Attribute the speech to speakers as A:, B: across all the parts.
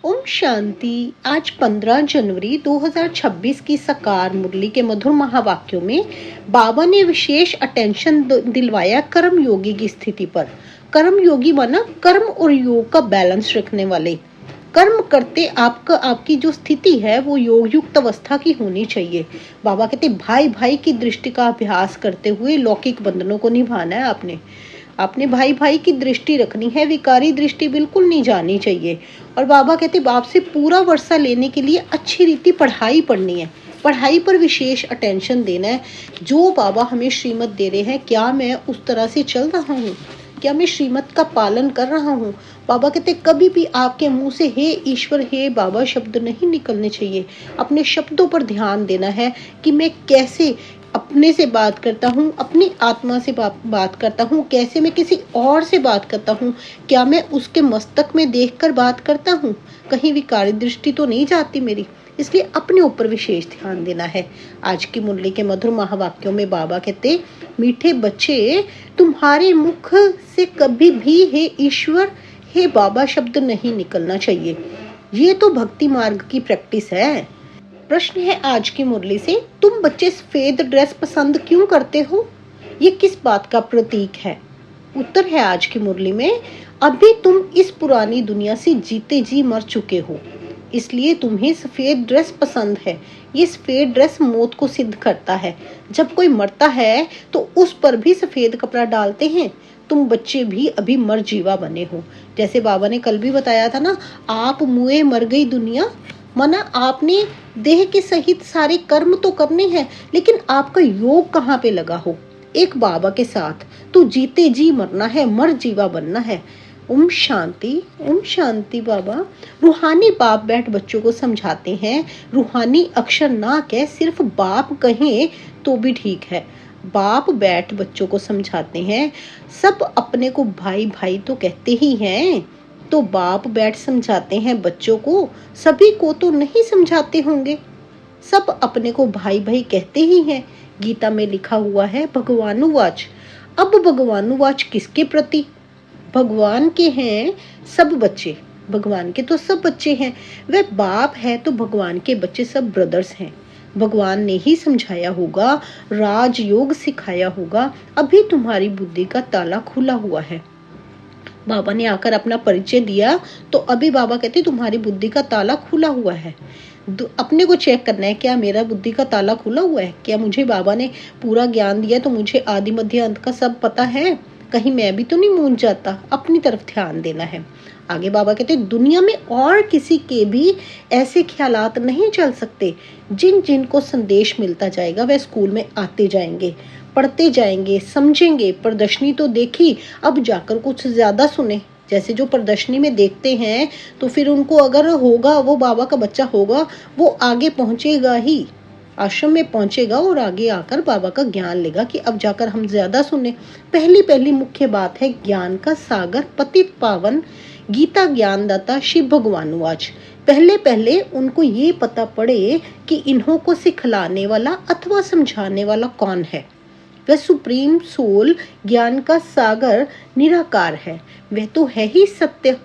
A: ओम शांति। आज 15 जनवरी 2026 की सकार मुरली के मधुर महावाक्यों में बाबा ने विशेष अटेंशन दिलवाया कर्म योगी की स्थिति पर। कर्म योगी माना कर्म और योग का बैलेंस रखने वाले। कर्म करते आपकी जो स्थिति है वो योग युक्त अवस्था की होनी चाहिए। बाबा कहते भाई भाई की दृष्टि का अभ्यास करते हुए लौकिक बंधनों को निभाना है। आपने भाई भाई की दृष्टि रखनी है, विकारी दृष्टि बिल्कुल नहीं जानी चाहिए। और बाबा कहते बाप से पूरा वर्षा लेने के लिए अच्छी रीति पढ़ाई पढ़नी है, पढ़ाई पर विशेष अटेंशन देना है। जो बाबा हमें श्रीमत दे रहे हैं, क्या मैं उस तरह से चल रहा हूँ, क्या मैं श्रीमत का पालन कर रहा हूँ। बाबा कहते कभी भी आपके मुंह से हे ईश्वर हे बाबा शब्द नहीं निकलने चाहिए। अपने शब्दों पर ध्यान देना है कि मैं कैसे अपने से बात करता हूँ, अपनी आत्मा से बात करता हूँ, कैसे मैं किसी और से बात करता हूँ, क्या मैं उसके मस्तक में देखकर बात करता हूँ, कहीं विकारी दृष्टि तो नहीं जाती मेरी। इसलिए अपने ऊपर विशेष ध्यान देना है। आज की मुरली के मधुर महावाक्यों में बाबा कहते मीठे बच्चे, तुम्हारे मुख से कभी भी हे ईश्वर हे बाबा शब्द नहीं निकलना चाहिए। ये तो भक्ति मार्ग की प्रैक्टिस है। प्रश्न है आज की मुरली से, तुम बच्चे सफेद ड्रेस पसंद क्यों करते हो, ये किस बात का प्रतीक है। उत्तर है आज की मुरली में, अभी तुम इस पुरानी दुनिया से जीते जी मर चुके हो, इसलिए तुम्हें सफेद ड्रेस पसंद है। ये सफेद ड्रेस मौत को सिद्ध करता है। जब कोई मरता है तो उस पर भी सफेद कपड़ा डालते हैं। तुम बच्चे भी अभी मर जीवा बने हो। जैसे बाबा ने कल भी बताया था ना, आप मुए मर गई दुनिया, माना आपने देह के सहित सारे कर्म तो करने हैं, लेकिन आपका योग कहाँ पे लगा हो एक बाबा के साथ, तो जीते जी मरना है, मर जीवा बनना है। ओम शांति बाबा। रूहानी बाप बैठ बच्चों को समझाते हैं। रूहानी अक्षर ना कह, सिर्फ बाप कहें तो भी ठीक है। बाप बैठ बच्चों को समझाते हैं। सब अपने को भाई भाई तो कहते ही हैं, तो बाप बैठ समझाते हैं बच्चों को। सभी को तो नहीं समझाते होंगे, सब अपने को भाई भाई कहते ही हैं। गीता में लिखा हुआ है भगवानुवाच। अब भगवानुवाच किसके प्रति? भगवान के हैं सब बच्चे, भगवान के तो सब बच्चे हैं। वह बाप है तो भगवान के बच्चे सब ब्रदर्स हैं। भगवान ने ही समझाया होगा, राजयोग सिखाया होगा। अभी तुम्हारी बुद्धि का ताला खुला हुआ है। बाबा ने आकर अपना परिचय दिया तो अभी बाबा कहते तुम्हारी बुद्धि का ताला खुला हुआ है। अपने को चेक करना है, क्या मेरा बुद्धि का ताला खुला हुआ है? क्या मुझे बाबा ने पूरा ज्ञान दिया तो मुझे आदि मध्य अंत का सब पता है? कहीं मैं भी तो नहीं मूंझ जाता? अपनी तरफ ध्यान देना है। आगे बाबा कहते दुनिया में और किसी के भी ऐसे ख्यालात नहीं चल सकते। जिन जिन को संदेश मिलता जाएगा वह स्कूल में आते जाएंगे, पढ़ते जाएंगे, समझेंगे। प्रदर्शनी तो देखी, अब जाकर कुछ ज्यादा सुने। जैसे जो प्रदर्शनी में देखते हैं तो फिर उनको अगर होगा, वो बाबा का बच्चा होगा, वो आगे पहुंचेगा ही, आश्रम में पहुंचेगा और आगे आकर बाबा का ज्ञान लेगा कि अब जाकर हम ज्यादा सुने। पहली मुख्य बात है ज्ञान का सागर पतित पावन गीता ज्ञानदाता शिव भगवानुवाच। पहले उनको ये पता पड़े कि इन्हों को सिखलाने वाला अथवा समझाने वाला कौन है। वह सुप्रीम सोल ज्ञान का सागर निराकार है। वह तो है ही सत्य,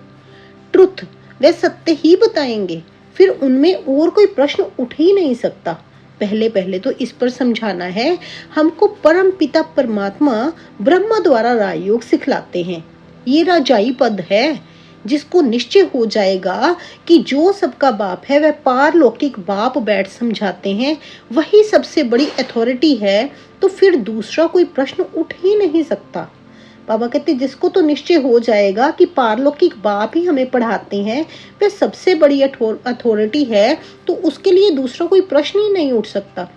A: ट्रुथ। वह सत्य ही बताएंगे, फिर उनमें और कोई प्रश्न उठ ही नहीं सकता। पहले तो इस पर समझाना है। हमको परम पिता परमात्मा ब्रह्मा द्वारा राजयोग सिखलाते हैं। ये राजाई पद है, जिसको निश्चय हो जाएगा कि जो सबका बाप है वह पारलौकिक बाप बैठ समझाते हैं, वही सबसे बड़ी अथॉरिटी है, तो फिर दूसरा कोई प्रश्न उठ ही नहीं सकता। बाबा कहते जिसको तो निश्चय हो जाएगा कि पारलौकिक बाप ही हमें पढ़ाते हैं, वह सबसे बड़ी अथॉरिटी है, तो उसके लिए दूसरा कोई प्रश्न ही नहीं उठ सकता।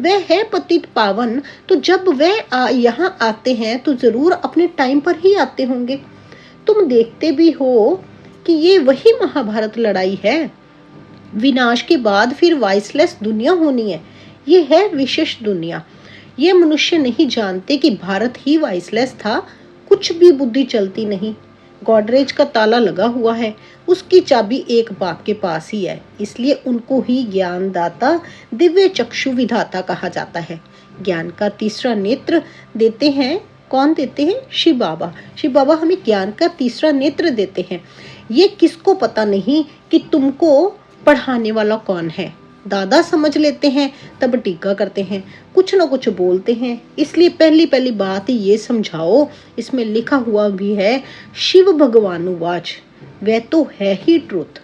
A: वह है पतित पावन, तो जब वह यहाँ आते हैं तो जरूर अपने टाइम पर ही आते होंगे। तुम देखते भी हो कि ये वही महाभारत लड़ाई है। विनाश के बाद फिर वाइसलेस दुनिया होनी है। ये है विशेष दुनिया। ये मनुष्य नहीं जानते कि भारत ही वाइसलेस था। कुछ भी बुद्धि चलती नहीं। गॉडरेज का ताला लगा हुआ है, उसकी चाबी एक बाप के पास ही है। इसलिए उनको ही ज्ञानदाता दिव्य चक्षु विधाता कहा जाता है। ज्ञान का तीसरा नेत्र देते हैं। कौन देते हैं? शिव बाबा। शिव बाबा हमें ज्ञान का तीसरा नेत्र देते हैं। ये किसको पता नहीं कि तुमको पढ़ाने वाला कौन है। दादा समझ लेते हैं तब टीका करते हैं, कुछ ना कुछ बोलते हैं। इसलिए पहली पहली बात ये समझाओ, इसमें लिखा हुआ भी है शिव भगवानुवाच, वह तो है ही ट्रुथ।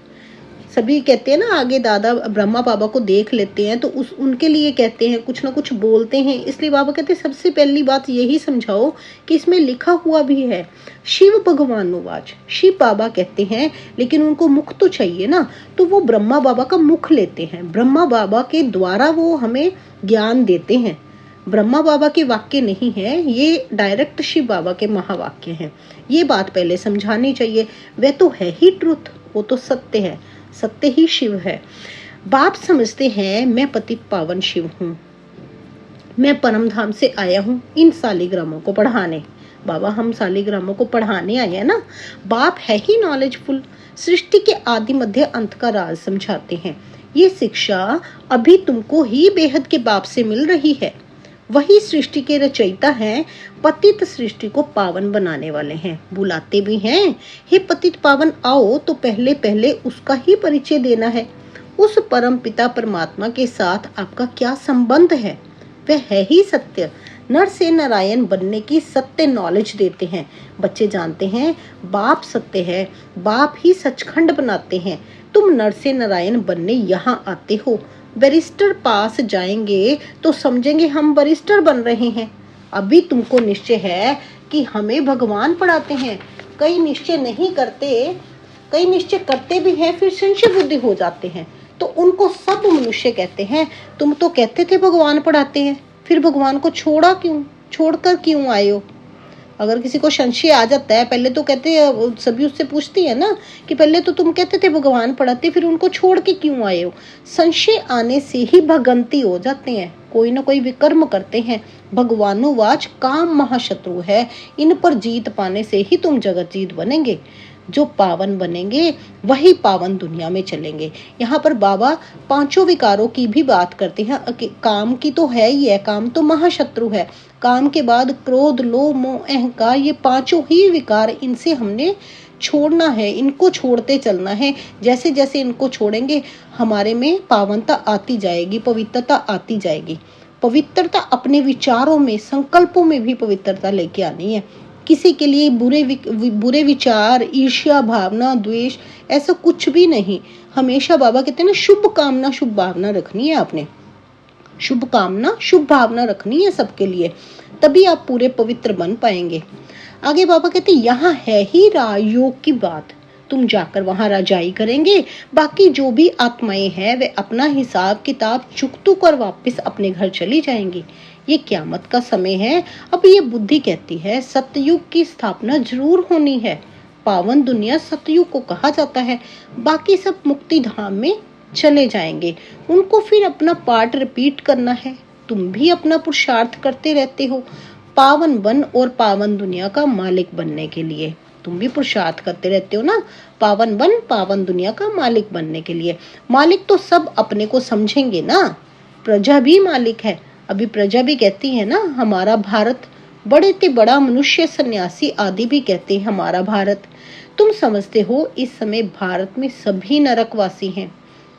A: सभी कहते हैं ना, आगे दादा ब्रह्मा बाबा को देख लेते हैं तो उनके लिए कहते हैं, कुछ ना कुछ बोलते हैं। इसलिए बाबा कहते हैं सबसे पहली बात यही समझाओ कि इसमें लिखा हुआ भी है शिव भगवानुवाच। शिव बाबा कहते हैं, लेकिन उनको मुख तो चाहिए ना, तो वो ब्रह्मा बाबा का मुख लेते हैं। ब्रह्मा बाबा के द्वारा वो हमें ज्ञान देते हैं। ब्रह्मा बाबा के वाक्य नहीं है ये, डायरेक्ट शिव बाबा के महावाक्य हैं। ये बात पहले समझानी चाहिए। वह तो है ही ट्रुथ, वो तो सत्य है, सत्य ही शिव है। बाप समझते हैं मैं पतित पावन शिव हूँ, मैं परम धाम से आया हूँ इन सालिग्रामों को पढ़ाने। बाबा हम सालिग्रामों को पढ़ाने आए हैं ना। बाप है ही नॉलेजफुल, सृष्टि के आदि मध्य अंत का राज समझाते हैं। ये शिक्षा अभी तुमको ही बेहद के बाप से मिल रही है। वही सृष्टि के रचयिता हैं, पतित सृष्टि को पावन बनाने वाले हैं। बुलाते भी हैं, हे पतित पावन आओ, तो पहले पहले उसका ही परिचय देना है। उस परम पिता परमात्मा के साथ आपका क्या संबंध है? वह है ही सत्य। नर से नारायण बनने की सत्य नॉलेज देते हैं। बच्चे जानते हैं बाप सत्य है, बाप ही सचखंड बनाते हैं। तुम नर से नारायण बनने यहाँ आते हो। बैरिस्टर पास जाएंगे तो समझेंगे हम बैरिस्टर बन रहे हैं। अभी तुमको निश्चय है कि हमें भगवान पढ़ाते हैं। कई निश्चय नहीं करते, कई निश्चय करते भी हैं, फिर संशय बुद्धि हो जाते हैं, तो उनको सब मनुष्य कहते हैं तुम तो कहते थे भगवान पढ़ाते हैं, फिर भगवान को छोड़ा क्यों, छोड़कर क्यों आए हो? अगर किसी को संशय आ जाता है, पहले तो कहते हैं, सभी उससे पूछती है ना कि पहले तो तुम कहते थे भगवान पढ़ाते, फिर उनको छोड़ के क्यों आए हो? संशय आने से ही भगंती हो जाते हैं, कोई ना कोई विकर्म करते हैं। भगवानुवाच काम महाशत्रु है, इन पर जीत पाने से ही तुम जगत जीत बनेंगे। जो पावन बनेंगे वही पावन दुनिया में चलेंगे। यहाँ पर बाबा पांचों विकारों की भी बात करते हैं। काम की तो है ही है, काम तो महाशत्रु है। काम के बाद क्रोध, लोभ, मोह, अहंकार, ये पांचों ही विकार, इनसे हमने छोड़ना है, इनको छोड़ते चलना है। जैसे जैसे इनको छोड़ेंगे हमारे में पावनता आती जाएगी, पवित्रता आती जाएगी। पवित्रता अपने विचारों में, संकल्पों में भी पवित्रता लेके आनी है। किसी के लिए बुरे विचार, ईर्ष्या भावना, द्वेष, ऐसा कुछ भी नहीं। हमेशा बाबा कहते हैं ना, शुभ कामना शुभ भावना रखनी है आपने। शुभ कामना शुभ भावना रखनी है सबके लिए, तभी आप पूरे पवित्र बन पाएंगे। आगे बाबा कहते हैं यहाँ है ही राजयोग की बात, तुम जाकर वहां राजाई करेंगे। बाकी जो भी आत्माएं हैं वे अपना हिसाब किताब चुकतू कर वापस अपने घर चली जाएंगी। ये क्यामत का समय है। अब ये बुद्धि कहती है सतयुग की स्थापना जरूर होनी है। पावन दुनिया सतयुग को कहा जाता है। बाकी सब मुक्ति धाम में चले जाएंगे, उनको फिर अपना पार्ट रिपीट करना है। तुम भी अपना पुरुषार्थ करते रहते हो पावन बन और पावन दुनिया का मालिक बनने के लिए। तुम भी पुरुषार्थ करते रहते हो ना, पावन बन पावन दुनिया का मालिक बनने के लिए। मालिक तो सब अपने को समझेंगे ना, प्रजा भी मालिक है। अभी प्रजा भी कहती है ना हमारा भारत, बड़े ते बड़ा मनुष्य, सन्यासी आदि भी कहते हैं हमारा भारत। तुम समझते हो इस समय भारत में सभी नरकवासी हैं।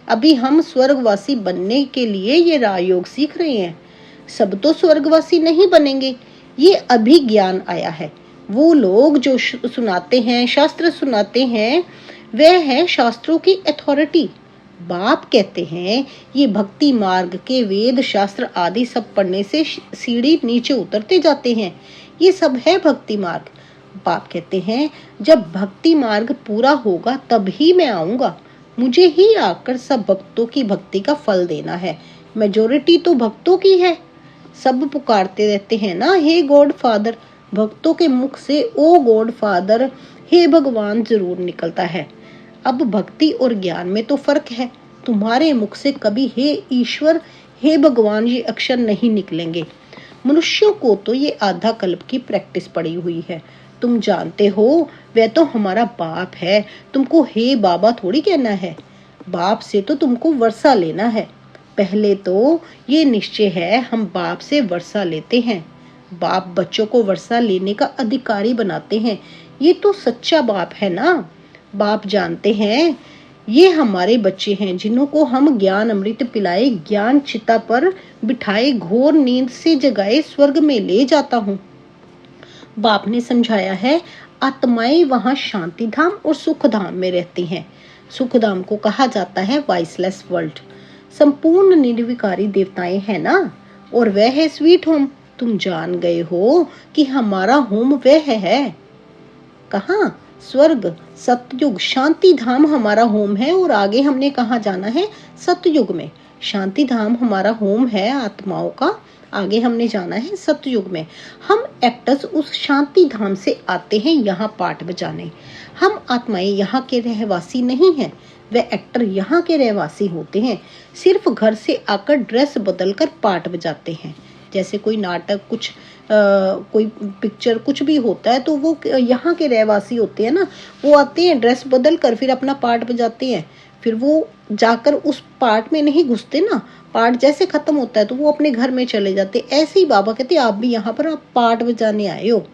A: अभी हम स्वर्गवासी बनने के लिए ये राजयोग सीख रहे हैं। सब तो स्वर्गवासी नहीं बनेंगे, ये अभी ज्ञान आया है। वो लोग जो सुनाते हैं, शास्त्र सुनाते हैं, वह है शास्त्रों की अथॉरिटी। बाप कहते हैं ये भक्ति मार्ग के वेद शास्त्र आदि सब पढ़ने से सीढ़ी नीचे उतरते जाते हैं। ये सब है भक्ति मार्ग। बाप कहते हैं जब भक्ति मार्ग पूरा होगा तब ही मैं आऊंगा। मुझे ही आकर सब भक्तों की भक्ति का फल देना है। मेजोरिटी तो भक्तों की है। सब पुकारते रहते हैं ना, हे गॉड फादर। भक्तों के मुख से ओ गॉड फादर, हे भगवान जरूर निकलता है। अब भक्ति और ज्ञान में तो फर्क है। तुम्हारे मुख से कभी हे ईश्वर, हे भगवान ये अक्षर नहीं निकलेंगे। मनुष्यों को तो ये आधा कल्प की प्रैक्टिस पड़ी हुई है। तुम जानते हो वह तो हमारा बाप है। तुमको हे बाबा थोड़ी कहना है। बाप से तो तुमको वर्षा लेना है। पहले तो ये निश्चय है हम बाप से वर्षा लेते हैं। बाप बच्चों को वर्षा लेने का अधिकारी बनाते हैं। ये तो सच्चा बाप है ना। बाप जानते हैं ये हमारे बच्चे हैं जिन्हों को हम ज्ञान अमृत पिलाए, ज्ञान चिता पर बिठाए, घोर नींद से जगाए स्वर्ग में ले जाता हूँ। बाप ने समझाया है आत्माएं वहां शांति धाम और सुख धाम में रहती हैं। सुख धाम को कहा जाता है वाइसलेस वर्ल्ड। संपूर्ण निर्विकारी देवताएं हैं ना, और वह है स्वीट होम। तुम जान गए हो कि हमारा होम वह है। कहाँ? स्वर्ग, सतयुग, शांति धाम हमारा होम है। और आगे हमने कहाँ जाना है? सतयुग में। शांति धाम हमारा होम है आत्माओं का, आगे हमने जाना है सतयुग में। हम एक्टर्स उस शांति धाम से आते हैं यहाँ पाठ बजाने। हम आत्माएं यहाँ के रहवासी नहीं हैं, वे एक्टर यहाँ के रहवासी होते हैं। सिर्फ घर से आकर ड्रेस बदलकर पाठ बजाते हैं। जैसे कोई नाटक, कुछ कोई पिक्चर, कुछ भी होता है तो वो यहाँ के रहवासी होते हैं ना, वो आते हैं ड्रेस बदल कर, फिर अपना पार्ट बजाते हैं। फिर वो जाकर उस पार्ट में नहीं घुसते ना, पार्ट जैसे खत्म होता है तो वो अपने घर में चले जाते। ऐसे ही बाबा कहते आप भी यहाँ पर आप पार्ट बजाने आए हो।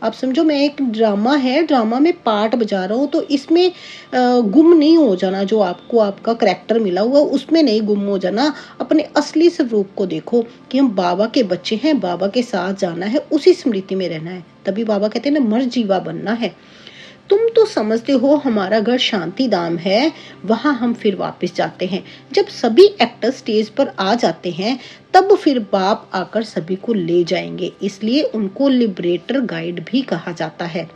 A: आप समझो मैं एक ड्रामा है, ड्रामा में पार्ट बजा रहा हूँ, तो इसमें गुम नहीं हो जाना। जो आपको आपका करैक्टर मिला हुआ उसमें नहीं गुम हो जाना। अपने असली स्वरूप को देखो कि हम बाबा के बच्चे हैं, बाबा के साथ जाना है, उसी स्मृति में रहना है। तभी बाबा कहते हैं ना, मर जीवा बनना है। तुम तो समझते हो हमारा घर शांति धाम है, वहां हम फिर वापस जाते हैं। जब सभी एक्टर स्टेज पर आ जाते हैं तब फिर बाप आकर सभी को ले जाएंगे, इसलिए उनको लिबरेटर गाइड भी कहा जाता है।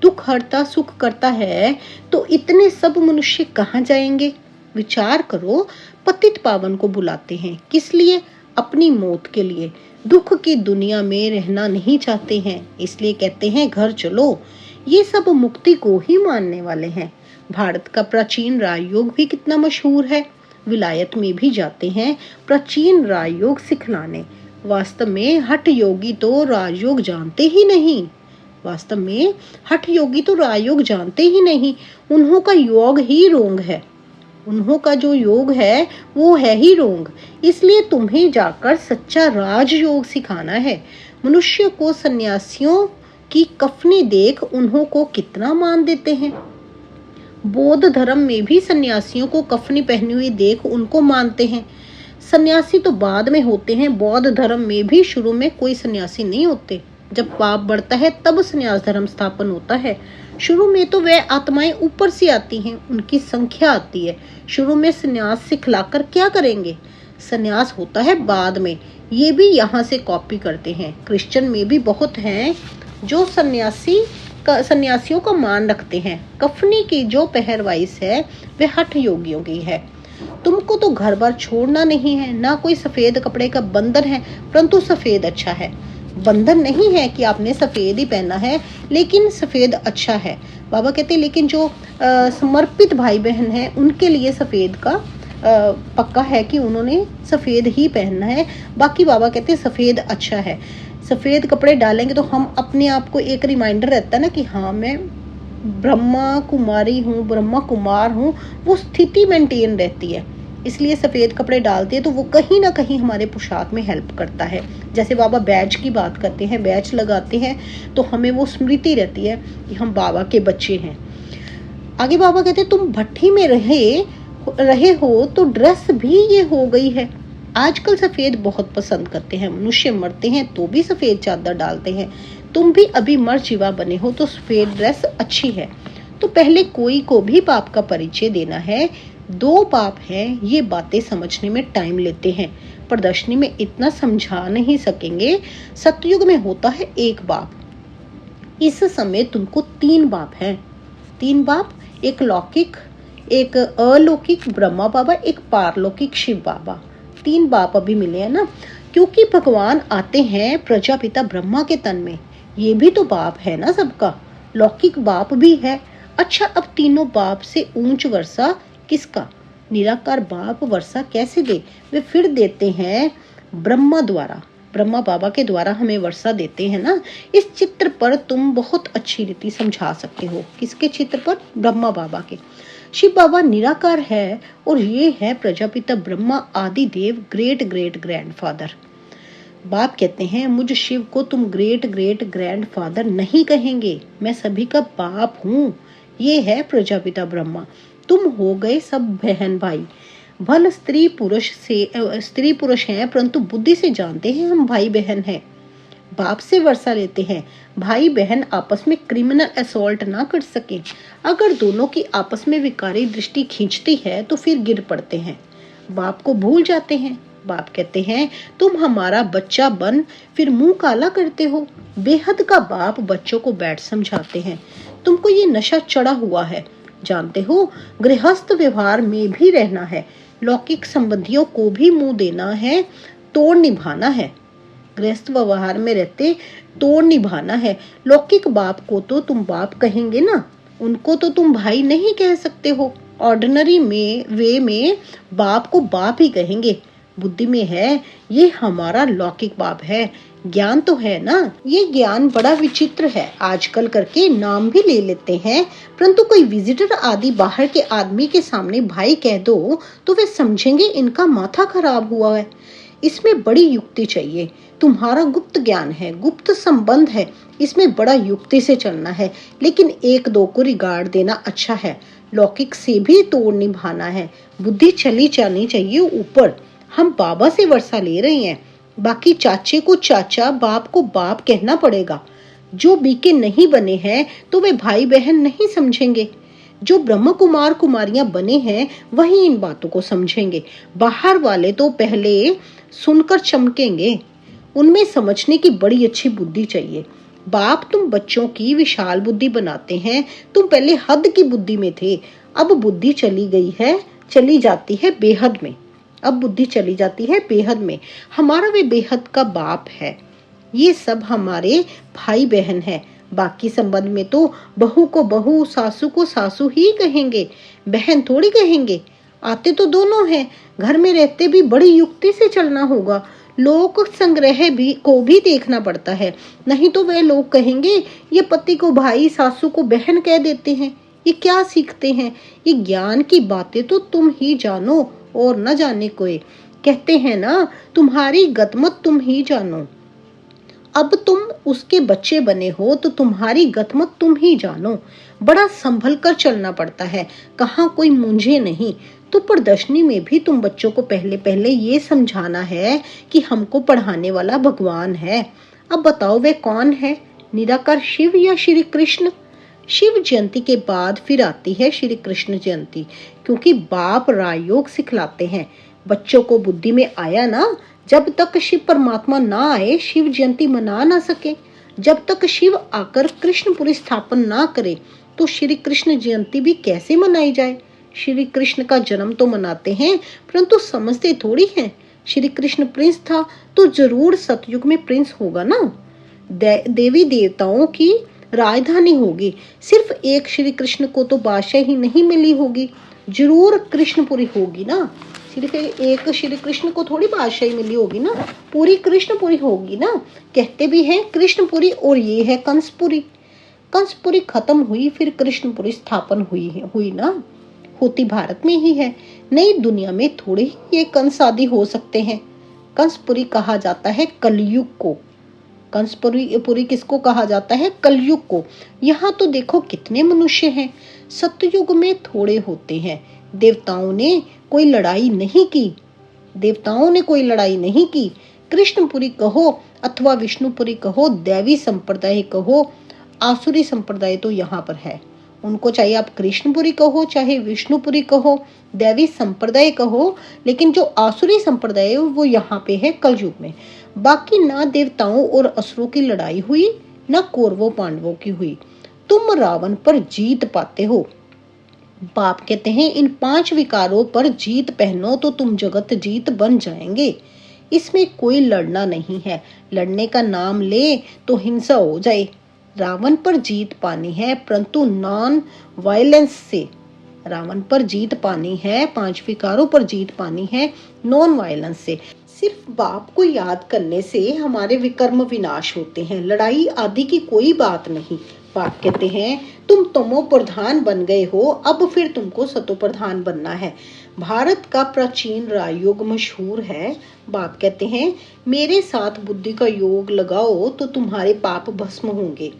A: दुख हरता सुख करता है तो इतने सब मनुष्य कहाँ जाएंगे? विचार करो, पतित पावन को बुलाते हैं किस लिए? अपनी मौत के लिए। दुख की दुनिया में रहना नहीं चाहते हैं, इसलिए कहते हैं घर चलो। ये सब मुक्ति को ही मानने वाले हैं। भारत का प्राचीन राजयोग भी कितना मशहूर है। विलायत में भी जाते हैं प्राचीन राजयोग सिखलाने। वास्तव में हठ योगी तो राजयोग जानते ही नहीं। वास्तव में हठ योगी तो राजयोग जानते ही नहीं। उन्हों का योग ही रोंग है। उन्हों का जो योग है वो है ही रोंग। इसलिए तुम्हें जाकर सच्चा राजयोग सिखाना है। मनुष्य को सन्यासियों की कफनी देख उन्हों को कितना मान देते हैं। बौद्ध धर्म में भी सन्यासियों को कफनी पहनी हुई देख उनको मानते हैं। सन्यासी तो बाद में होते हैं। बौद्ध धर्म में भी शुरू में कोई सन्यासी नहीं होते। जब पाप बढ़ता है तब सन्यास धर्म स्थापन होता है। शुरू में तो वह आत्माएं ऊपर से आती हैं, उनकी संख्या आती है। शुरू में सन्यास सिखलाकर क्या करेंगे? सन्यास होता है बाद में। ये भी यहाँ से कॉपी करते हैं। क्रिश्चियन में भी बहुत हैं जो सन्यासियों का मान रखते हैं। कफनी की जो पहरवाइश है वह हठ योगियों की है। तुमको तो घर बार छोड़ना नहीं है, ना कोई सफेद कपड़े का बंधन है, परंतु सफेद अच्छा है। बंधन नहीं है कि आपने सफेद ही पहना है, लेकिन सफेद अच्छा है। बाबा कहते हैं लेकिन जो समर्पित भाई बहन है उनके लिए सफेद का पक्का है कि उन्होंने सफेद ही पहनना है। बाकी बाबा कहते हैं सफेद अच्छा है। सफेद कपड़े डालेंगे तो हम अपने आप को एक रिमाइंडर रहता है ना कि हाँ मैं ब्रह्मा कुमारी हूँ, ब्रह्मा कुमार हूँ, वो स्थिति मेंटेन रहती है। इसलिए सफेद कपड़े डालते हैं तो वो कहीं ना कहीं हमारे पोशाक में हेल्प करता है। जैसे बाबा बैच की बात करते हैं, बैच लगाते हैं तो हमें वो स्मृति रहती है कि हम बाबा के बच्चे हैं। आगे बाबा कहते हैं तुम भट्टी में रहे हो तो ड्रेस भी ये हो गई है। आजकल सफेद बहुत पसंद करते हैं। मनुष्य मरते हैं तो भी सफेद चादर डालते हैं। तुम भी अभी मर जीवा बने हो तो सफेद ड्रेस अच्छी है। तो पहले कोई को भी पाप का परिचय देना है। 2 पाप हैं, ये बातें समझने में टाइम लेते हैं। प्रदर्शनी में इतना समझा नहीं सकेंगे। सतयुग में होता है 1 बाप। इस समय तुमको 3 बाप हैं। 3 बाप, एक लौकिक, एक अलौकिक ब्रह्मा बाबा, एक पारलौकिक शिव बाबा। 3 बाप अभी मिले हैं ना, क्योंकि भगवान आते हैं प्रजापिता ब्रह्मा के तन में। ये भी तो बाप है ना सबका। लौकिक बाप भी है। अच्छा, अब तीनों बाप से ऊंच वर्षा किसका? निराकार बाप वर्षा कैसे दे? वे फिर देते हैं ब्रह्मा द्वारा। ब्रह्मा बाबा के द्वारा हमें वर्षा देते हैं ना। इस चित्र पर तुम बहुत अच्छी रीति समझा सकते हो। किसके चित्र पर? ब्रह्मा बाबा के। शिव बाबा निराकार है और ये है प्रजापिता ब्रह्मा आदि देव, ग्रेट ग्रेट ग्रैंडफादर। बाप कहते हैं मुझ शिव को तुम ग्रेट ग्रेट ग्रैंडफादर नहीं कहेंगे, मैं सभी का बाप हूँ। ये है प्रजापिता ब्रह्मा। तुम हो गए सब बहन भाई। भल स्त्री पुरुष हैं, परंतु बुद्धि से जानते हैं हम भाई बहन हैं। बाप से वर्षा लेते हैं, भाई बहन आपस में क्रिमिनल असॉल्ट ना कर सके। अगर दोनों की आपस में विकारी दृष्टि खींचती है तो फिर गिर पड़ते हैं, बाप को भूल जाते हैं। बाप कहते हैं तुम हमारा बच्चा बन फिर मुंह काला करते हो। बेहद का बाप बच्चों को बैठ समझाते हैं, तुमको ये नशा चढ़ा हुआ है, जानते हो गृहस्थ व्यवहार में भी रहना है, लौकिक संबंधियों को भी मुंह देना है, तोड़ निभाना है। गृहस्थ व्यवहार में रहते तोड़ निभाना है। लौकिक बाप को तो तुम बाप कहेंगे ना, उनको तो तुम भाई नहीं कह सकते हो। ऑर्डिनरी वे में बाप को बाप ही कहेंगे। बुद्धि में है ये हमारा लौकिक बाप है, ज्ञान तो है ना। ये ज्ञान बड़ा विचित्र है, आजकल करके नाम भी ले लेते हैं, परंतु कोई विजिटर आदि बाहर के आदमी के सामने भाई कह दो तो वे समझेंगे इनका माथा खराब हुआ है। इसमें बड़ी युक्ति चाहिए। तुम्हारा गुप्त ज्ञान है, गुप्त संबंध है, इसमें बड़ा युक्ति से चलना है, लेकिन एक दो को रिगार्ड देना अच्छा है। लौकिक से भी तोड़ निभाना है, बुद्धि चली जानी चाहिए ऊपर। हम बाबा से वर्षा ले रहे हैं, बाकी चाचे को चाचा, बाप को बाप कहना पड़ेगा। जो बीके नहीं बने हैं तो वे भाई बहन नहीं समझेंगे। जो ब्रह्म कुमार कुमारियां बने हैं वही इन बातों को समझेंगे। बाहर वाले तो पहले सुनकर चमकेंगे, उनमें समझने की बड़ी अच्छी बुद्धि चाहिए। बाप तुम बच्चों की विशाल बुद्धि बनाते हैं, तुम पहले हद की बुद्धि में थे, अब बुद्धि चली गई है, चली जाती है बेहद में। अब बुद्धि चली जाती है बेहद में। हमारा वे बेहद का बाप है, ये सब हमारे भाई बहन है। बाकी संबंध में तो बहू को बहू, सासू को सासू ही कहेंगे, बहन थोड़ी कहेंगे। आते तो दोनों हैं, घर में रहते भी बड़ी युक्ति से चलना होगा। लोक संग्रह को भी देखना पड़ता है, नहीं तो वे लोग कहेंगे ये पति को भाई, सासू को बहन कह देते हैं, ये क्या सीखते हैं। ये ज्ञान की बातें तो तुम ही जानो और न जाने कोई। कहते हैं ना तुम्हारी गतमत तुम ही जानो। अब तुम उसके बच्चे बने हो तो तुम्हारी गतमत तुम ही जानो। बड़ा संभल कर चलना पड़ता है, कहाँ कोई मुंझे नहीं। तो प्रदर्शनी में भी तुम बच्चों को पहले पहले ये समझाना है कि हमको पढ़ाने वाला भगवान है। अब बताओ वे कौन है, निराकार शिव या श्री कृष्ण? शिव जयंती के बाद फिर आती है श्री कृष्ण जयंती, क्योंकि बाप राजयोग सिखलाते हैं। बच्चों को बुद्धि में आया ना, जब तक शिव परमात्मा ना आए शिव जयंती मना ना सके। जब तक शिव आकर कृष्णपुरी स्थापन ना करे तो श्री कृष्ण जयंती भी कैसे मनाई जाए। श्री कृष्ण का जन्म तो मनाते हैं, परंतु समझते थोड़ी हैं। श्री कृष्ण प्रिंस था तो जरूर सतयुग में प्रिंस होगा ना। देवी देवताओं की राजधानी होगी, सिर्फ एक श्री कृष्ण को तो बादशाह ही नहीं मिली होगी, जरूर कृष्णपुरी होगी ना। सिर्फ एक श्री कृष्ण को थोड़ी बादशाही मिली होगी ना, पूरी कृष्णपुरी होगी ना। कहते भी हैं कृष्णपुरी, और ये है कंसपुरी। कंसपुरी खत्म हुई, फिर कृष्णपुरी स्थापन हुई ना। होती भारत में ही है, नई दुनिया में थोड़े ही ये कंस आदि हो सकते हैं। कंसपुरी कहा जाता है कलयुग को। कंसपुरी किसको कहा जाता है? कलयुग को। यहाँ तो देखो कितने मनुष्य हैं। सतयुग में थोड़े होते हैं। देवताओं ने कोई लड़ाई नहीं की, देवताओं ने कोई लड़ाई नहीं की। कृष्णपुरी कहो अथवा विष्णुपुरी कहो, दैवी संप्रदाय कहो, आसुरी संप्रदाय तो यहाँ पर है। उनको चाहे आप कृष्णपुरी कहो चाहे विष्णुपुरी कहो, दैवी संप्रदाय कहो, लेकिन जो आसुरी संप्रदाय है वो यहाँ पे है कलयुग में। बाकी ना देवताओं और असुरों की लड़ाई हुई, ना कौरवों पांडवों की हुई। तुम रावण पर जीत पाते हो। बाप कहते हैं इन 5 विकारों पर जीत पहनो तो तुम जगत जीत बन जाएंगे। इसमें कोई लड़ना नहीं है, लड़ने का नाम ले तो हिंसा हो जाए। रावण पर जीत पानी है, परंतु नॉन वायलेंस से। रावण पर जीत पानी है, 5 विकारों पर जीत पानी है नॉन वायलेंस से। सिर्फ बाप को याद करने से हमारे विकर्म विनाश होते हैं, लड़ाई आदि की कोई बात नहीं। बाप कहते हैं तुम तमो प्रधान बन गए हो, अब फिर तुमको सतो प्रधान बनना है। भारत का प्राचीन राजयोग मशहूर है। बाप कहते हैं मेरे साथ बुद्धि का योग लगाओ तो तुम्हारे पाप भस्म होंगे।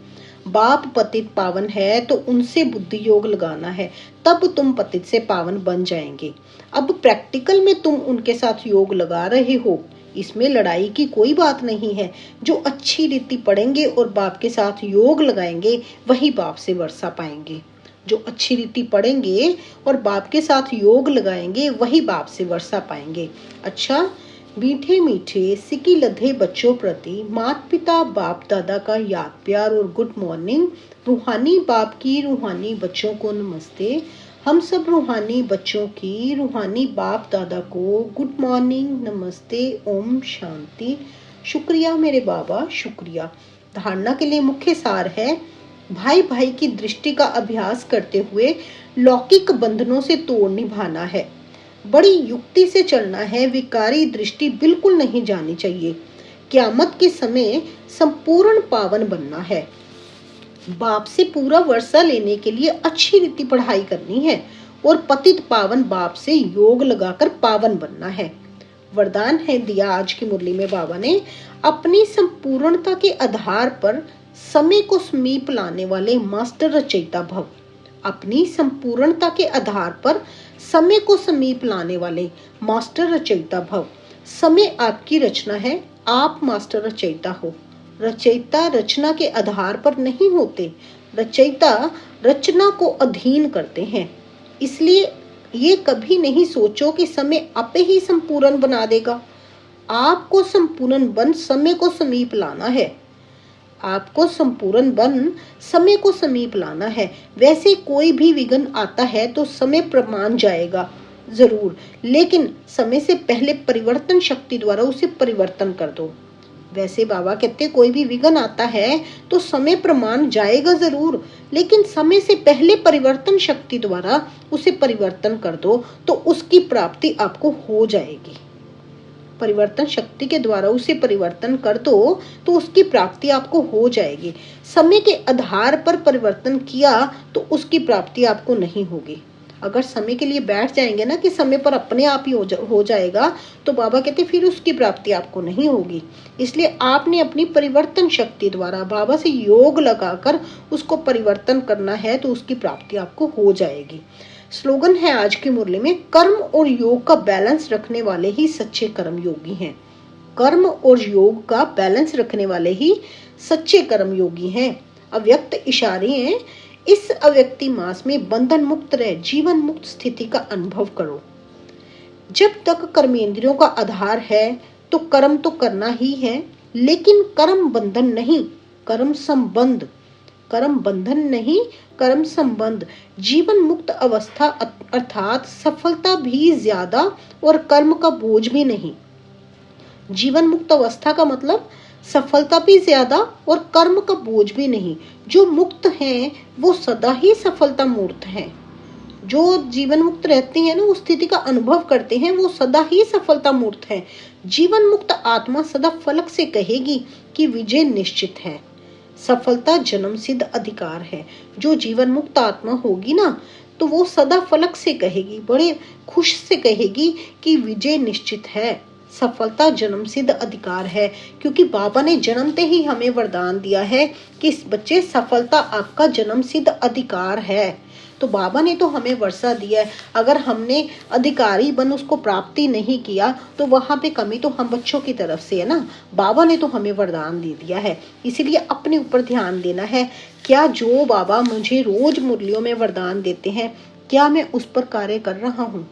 A: बाप पतित पावन है तो उनसे बुद्धि योग लगाना है, तब तुम पतित से पावन बन जाएंगे। अब प्रैक्टिकल में तुम उनके साथ योग लगा रहे हो, इसमें लड़ाई की कोई बात नहीं है। जो अच्छी रीति पढ़ेंगे और बाप के साथ योग लगाएंगे वही बाप से वर्षा पाएंगे। जो अच्छी रीति पढ़ेंगे और बाप के साथ योग लगाएंगे वही बाप से वर्षा पाएंगे। अच्छा, मीठे मीठे सिकी लधे बच्चों प्रति माता पिता बाप दादा का याद प्यार और गुड मॉर्निंग। रूहानी बाप की रूहानी बच्चों को नमस्ते। हम सब रूहानी बच्चों की रूहानी बाप दादा को गुड मॉर्निंग, नमस्ते, ओम शांति। शुक्रिया मेरे बाबा, शुक्रिया। धारणा के लिए मुख्य सार है, भाई भाई की दृष्टि का अभ्यास करते हुए लौकिक बंधनों से तोड़ निभाना है। बड़ी युक्ति से चलना है, विकारी दृष्टि बिल्कुल नहीं जानी चाहिए। क़यामत के समय संपूर्ण पावन बनना है। बाप से पूरा वर्षा लेने के लिए अच्छी रीति पढ़ाई करनी है और पतित पावन बाप से योग लगाकर पावन बनना है। वरदान है दिया आज की मुरली में बाबा ने, अपनी संपूर्णता के आधार पर समय को समीप लाने वाले मास्टर रचयिता भव। अपनी संपूर्णता के आधार पर समय को समीप लाने वाले मास्टर रचयिता भव। समय आपकी रचना है, आप मास्टर रचयिता हो। रचयिता रचना के आधार पर नहीं होते, रचयिता रचना को अधीन करते हैं। इसलिए ये कभी नहीं सोचो कि समय आपे ही संपूर्ण बना देगा। आपको संपूर्ण बन समय को समीप लाना है। आपको संपूर्ण बन समय को समीप लाना है। वैसे कोई भी विघ्न आता है तो समय प्रमाण जाएगा जरूर, लेकिन समय से पहले परिवर्तन शक्ति द्वारा उसे परिवर्तन कर दो। वैसे बाबा कहते कोई भी विघ्न आता है तो समय प्रमाण जाएगा जरूर, लेकिन समय से पहले परिवर्तन शक्ति द्वारा उसे परिवर्तन कर दो तो उसकी प्राप्ति आपको हो जाएगी। परिवर्तन शक्ति के द्वारा उसे परिवर्तन कर दो तो उसकी प्राप्ति आपको हो जाएगी। समय के आधार पर परिवर्तन किया तो उसकी प्राप्ति आपको नहीं होगी। अगर समय के लिए बैठ जाएंगे ना कि समय पर अपने आप ही हो जाएगा, तो बाबा कहते फिर उसकी प्राप्ति आपको नहीं होगी। इसलिए आपने अपनी परिवर्तन शक्ति द्वारा बाबा से योग लगाकर उसको परिवर्तन करना है तो उसकी प्राप्ति आपको हो जाएगी। स्लोगन है आज की मुरली में, कर्म और योग का बैलेंस रखने वाले ही सच्चे कर्म योगी हैं। कर्म और योग का बैलेंस रखने वाले ही सच्चे कर्म योगी हैं। अव्यक्त इशारे हैं, इस अव्यक्ति मास में बंधन मुक्त रह जीवन मुक्त स्थिति का अनुभव करो। जब तक कर्मेंद्रियों का आधार है तो कर्म तो करना ही है, लेकिन कर्म बंधन नहीं, कर्म संबंध। कर्म बंधन नहीं, कर्म संबंध। जीवन मुक्त अवस्था अर्थात सफलता भी ज्यादा और कर्म का बोझ भी नहीं। जीवन मुक्त अवस्था का मतलब सफलता भी ज्यादा और कर्म का बोझ भी नहीं। जो मुक्त हैं वो सदा ही सफलता मूर्त हैं। जो जीवन मुक्त रहते हैं ना, उस स्थिति का अनुभव करते हैं, वो सदा ही सफलता मूर्त हैं। जीवन मुक्त आत्मा सदा फलक से कहेगी कि विजय निश्चित है। सफलता जन्म सिद्ध अधिकार है। जो जीवन मुक्त आत्मा होगी ना, तो वो सदा फलक से कहेगी, बड़े खुश से कहेगी कि विजय निश्चित है, सफलता जन्म सिद्ध अधिकार है। क्योंकि बाबा ने जन्मते ही हमें वरदान दिया है कि बच्चे सफलता आपका जन्म सिद्ध अधिकार है। तो बाबा ने तो हमें वर्षा दिया है। अगर हमने अधिकारी बन उसको प्राप्ति नहीं किया तो वहां पे कमी तो हम बच्चों की तरफ से है ना। बाबा ने तो हमें वरदान दे दिया है, इसीलिए अपने ऊपर ध्यान देना है। क्या जो बाबा मुझे रोज मुरलियों में वरदान देते हैं, क्या मैं उस पर कार्य कर रहा हूँ?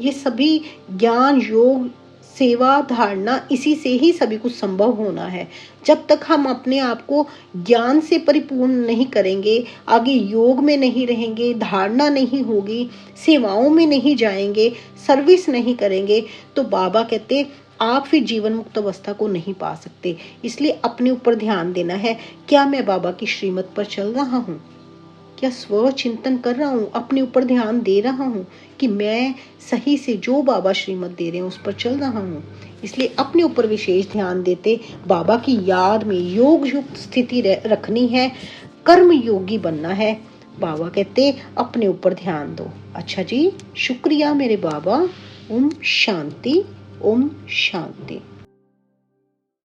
A: ये सभी ज्ञान योग सेवा धारणा, इसी से ही सभी कुछ संभव होना है। जब तक हम अपने आप को ज्ञान से परिपूर्ण नहीं करेंगे, आगे योग में नहीं रहेंगे, धारणा नहीं होगी, सेवाओं में नहीं जाएंगे, सर्विस नहीं करेंगे, तो बाबा कहते आप फिर जीवन मुक्त अवस्था को नहीं पा सकते। इसलिए अपने ऊपर ध्यान देना है। क्या मैं बाबा की श्रीमत पर चल रहा हूँ? क्या स्व चिंतन कर रहा हूँ? अपने ऊपर ध्यान दे रहा हूँ कि मैं सही से जो बाबा श्रीमत दे रहे हैं उस पर चल रहा हूँ? इसलिए अपने ऊपर विशेष ध्यान देते बाबा की याद में योग युक्त स्थिति रखनी है, कर्म योगी बनना है। बाबा कहते अपने ऊपर ध्यान दो। अच्छा जी, शुक्रिया मेरे बाबा। ओम शांति, ओम शांति।